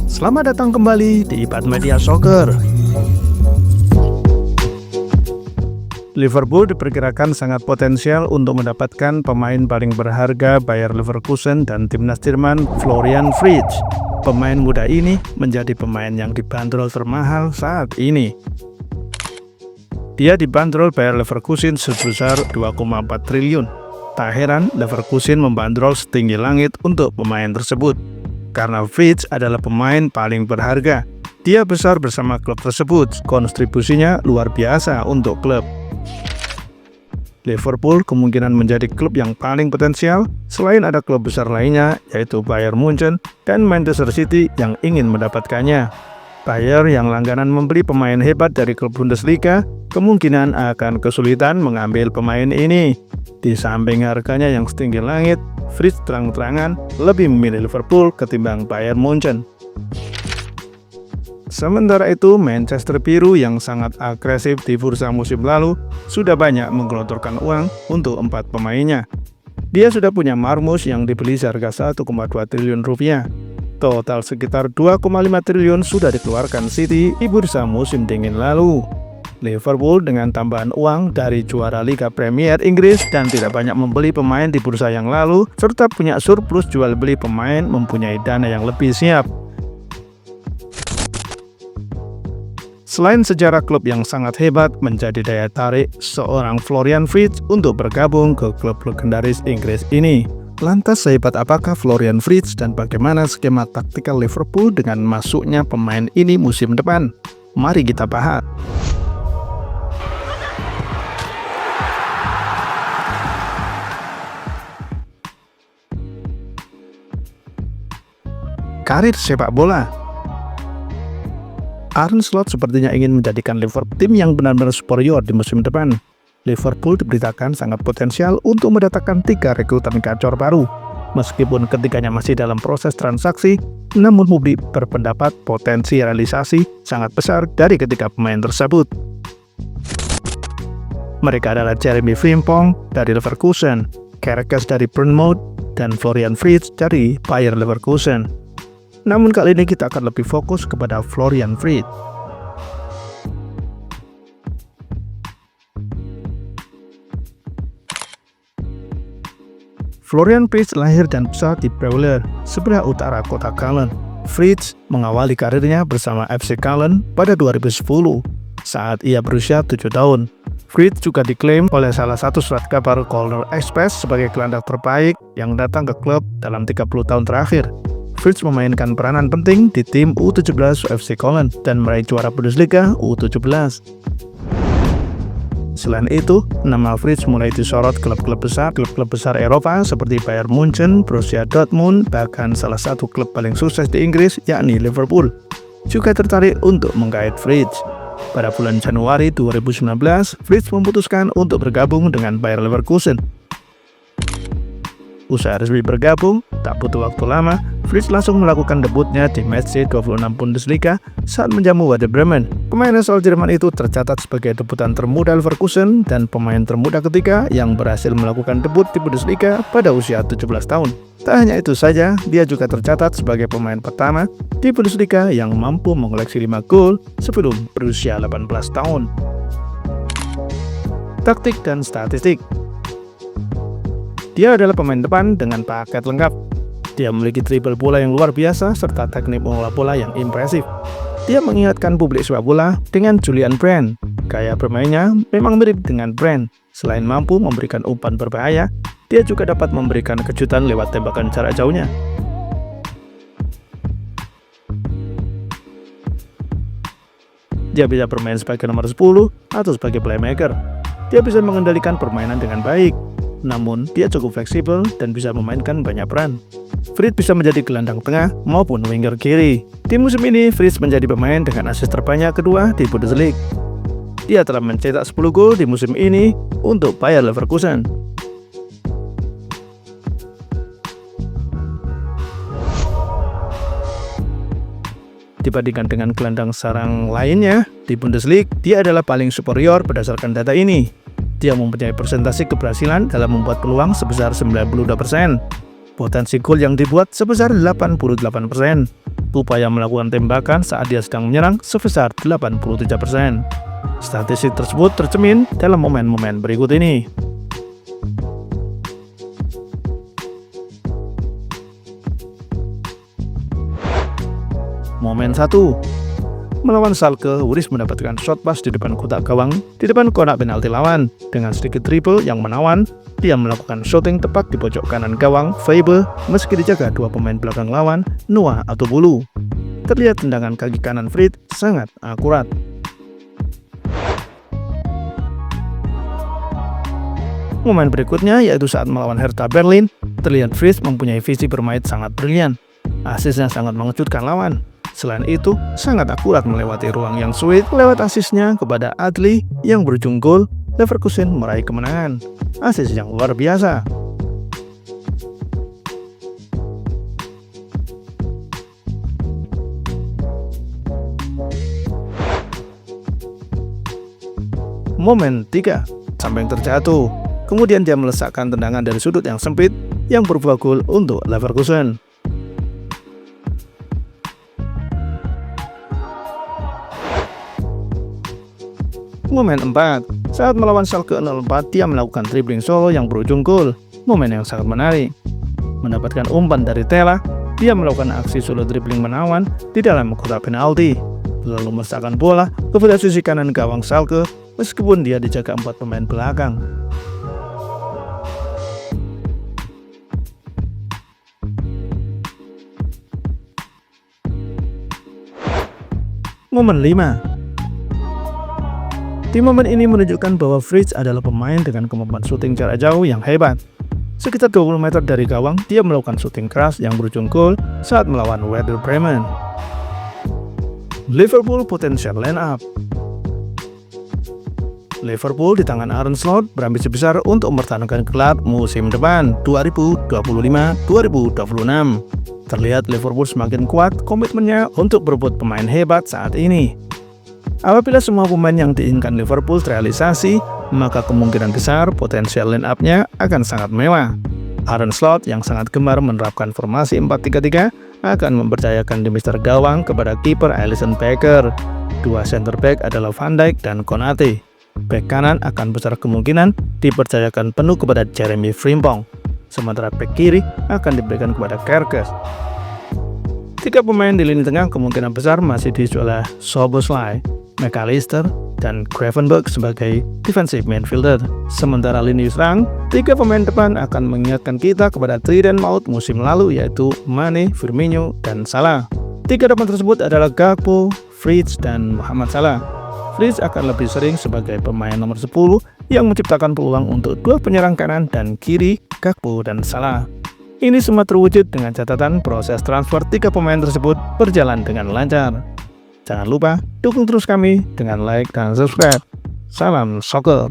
Selamat datang kembali di Ipat Media Soccer. Liverpool diperkirakan sangat potensial untuk mendapatkan pemain paling berharga Bayer Leverkusen dan timnas Jerman Florian Wirtz. Pemain muda ini menjadi pemain yang dibanderol termahal saat ini. Dia dibanderol Bayer Leverkusen sebesar 2,4 triliun. Tak heran Leverkusen membandrol setinggi langit untuk pemain tersebut. Karena Wirtz adalah pemain paling berharga. Dia besar bersama klub tersebut, kontribusinya luar biasa untuk klub. Liverpool kemungkinan menjadi klub yang paling potensial selain ada klub besar lainnya yaitu Bayern Munchen dan Manchester City yang ingin mendapatkannya. Bayer yang langganan membeli pemain hebat dari klub Bundesliga kemungkinan akan kesulitan mengambil pemain ini. Di samping harganya yang setinggi langit, Wirtz terang-terangan lebih memilih Liverpool ketimbang Bayern Munchen. Sementara itu, Manchester Biru yang sangat agresif di bursa musim lalu sudah banyak menggelontorkan uang untuk 4 pemainnya. Dia sudah punya Marmoush yang dibeli seharga 1,2 triliun rupiah. Total sekitar 2,5 triliun sudah dikeluarkan City di bursa musim dingin lalu. Liverpool dengan tambahan uang dari juara Liga Premier Inggris dan tidak banyak membeli pemain di bursa yang lalu, serta punya surplus jual beli pemain mempunyai dana yang lebih siap. Selain sejarah klub yang sangat hebat menjadi daya tarik seorang Florian Wirtz untuk bergabung ke klub legendaris Inggris ini. Lantas sehebat apakah Florian Wirtz dan bagaimana skema taktikal Liverpool dengan masuknya pemain ini musim depan? Mari kita bahas. Karir sepak bola. Arne Slot sepertinya ingin menjadikan Liverpool tim yang benar-benar superior di musim depan. Liverpool diberitakan sangat potensial untuk mendatangkan 3 rekrutan gacor baru. Meskipun ketiganya masih dalam proses transaksi, namun publik berpendapat potensi realisasi sangat besar dari ketiga pemain tersebut. Mereka adalah Jeremy Frimpong dari Leverkusen, Kerkez dari Bournemouth, dan Florian Wirtz dari Bayer Leverkusen. Namun kali ini kita akan lebih fokus kepada Florian Wirtz. Florian Wirtz lahir dan besar di Beulah, sebelah utara kota Köln. Wirtz mengawali karirnya bersama FC Köln pada 2010 saat ia berusia 7 tahun. Wirtz juga diklaim oleh salah satu surat kabar Kölner Express sebagai gelandang terbaik yang datang ke klub dalam 30 tahun terakhir. Wirtz memainkan peranan penting di tim U17 FC Köln dan meraih juara Bundesliga U17. Selain itu, nama Wirtz mulai disorot klub-klub besar Eropa seperti Bayern Munchen, Borussia Dortmund, bahkan salah satu klub paling sukses di Inggris yakni Liverpool juga tertarik untuk menggait Wirtz. Pada bulan Januari 2019, Wirtz memutuskan untuk bergabung dengan Bayer Leverkusen. Usai resmi bergabung, tak butuh waktu lama, Wirtz langsung melakukan debutnya di matchday 26 Bundesliga saat menjamu Werder Bremen. Pemain asal Jerman itu tercatat sebagai debutan termuda Leverkusen dan pemain termuda ketiga yang berhasil melakukan debut di Bundesliga pada usia 17 tahun. Tak hanya itu saja, dia juga tercatat sebagai pemain pertama di Bundesliga yang mampu mengoleksi 5 gol sebelum berusia 18 tahun. Taktik dan statistik. Dia adalah pemain depan dengan paket lengkap. Dia memiliki dribble bola yang luar biasa serta teknik mengolah bola yang impresif. Dia mengingatkan publik sepak bola dengan Julian Brandt. Gaya bermainnya memang mirip dengan Brandt. Selain mampu memberikan umpan berbahaya, dia juga dapat memberikan kejutan lewat tembakan jarak jauhnya. Dia bisa bermain sebagai nomor 10 atau sebagai playmaker. Dia bisa mengendalikan permainan dengan baik. Namun, dia cukup fleksibel dan bisa memainkan banyak peran. Wirtz bisa menjadi gelandang tengah maupun winger kiri. Di musim ini, Wirtz menjadi pemain dengan assist terbanyak kedua di Bundesliga. Dia telah mencetak 10 gol di musim ini untuk Bayer Leverkusen. Dibandingkan dengan gelandang serang lainnya di Bundesliga, dia adalah paling superior berdasarkan data ini. dia mempunyai persentase keberhasilan dalam membuat peluang sebesar 92%. Potensi gol yang dibuat sebesar 88%. Upaya melakukan tembakan saat dia sedang menyerang sebesar 83%. Statistik tersebut tercermin dalam momen-momen berikut ini. Momen 1. Melawan Schalke, Wiris mendapatkan shot pass di depan kotak gawang, di depan kotak penalti lawan. Dengan sedikit dribble yang menawan, dia melakukan shooting tepat di pojok kanan gawang Feibe meski dijaga dua pemain belakang lawan, Noah atau Bulu. Terlihat tendangan kaki kanan Fritz sangat akurat. Momen berikutnya yaitu saat melawan Hertha Berlin, terlihat Fritz mempunyai visi bermain sangat brilian. Asisnya sangat mengejutkan lawan. Selain itu, sangat akurat melewati ruang yang sulit lewat asisnya kepada Adli yang berujung gol. Leverkusen meraih kemenangan. Asis yang luar biasa. Momen 3. Samping terjatuh. Kemudian dia melesakkan tendangan dari sudut yang sempit yang berbuah gol untuk Leverkusen. Momen 4. Saat melawan Schalke 04, dia melakukan dribbling solo yang berujung gol. Momen yang sangat menarik. Mendapatkan umpan dari Tela, dia melakukan aksi solo dribbling menawan di dalam kotak penalti, lalu melesakkan bola ke sisi kanan gawang Schalke meskipun dia dijaga 4 pemain belakang. Momen 5. Di momen ini menunjukkan bahwa Fritz adalah pemain dengan kemampuan syuting jarak jauh yang hebat. Sekitar 20 meter dari gawang, dia melakukan syuting keras yang berujung gol saat melawan Werder Bremen. Liverpool Potential Line-Up. Liverpool di tangan Arne Slot berambisi besar untuk mempertahankan gelar musim depan 2025-2026. Terlihat Liverpool semakin kuat komitmennya untuk berebut pemain hebat saat ini. Apabila semua pemain yang diinginkan Liverpool terrealisasi, maka kemungkinan besar potensial line-up-nya akan sangat mewah. Arne Slot yang sangat gemar menerapkan formasi 4-3-3 akan mempercayakan demi gawang kepada kiper Alisson Becker. Dua center back adalah Van Dijk dan Konate. Back kanan akan besar kemungkinan dipercayakan penuh kepada Jeremy Frimpong. Sementara back kiri akan diberikan kepada Kerkez. 3 pemain di lini tengah kemungkinan besar masih diisi oleh Szoboszlai, McAllister, dan Gravenberch sebagai defensive midfielder. Sementara lini serang, 3 pemain depan akan mengingatkan kita kepada trident maut musim lalu yaitu Mane, Firmino, dan Salah. 3 depan tersebut adalah Gakpo, Fritz, dan Mohamed Salah. Fritz akan lebih sering sebagai pemain nomor 10 yang menciptakan peluang untuk 2 penyerang kanan dan kiri, Gakpo dan Salah. Ini semua terwujud dengan catatan proses transfer 3 pemain tersebut berjalan dengan lancar. Jangan lupa dukung terus kami dengan like dan subscribe. Salam soccer.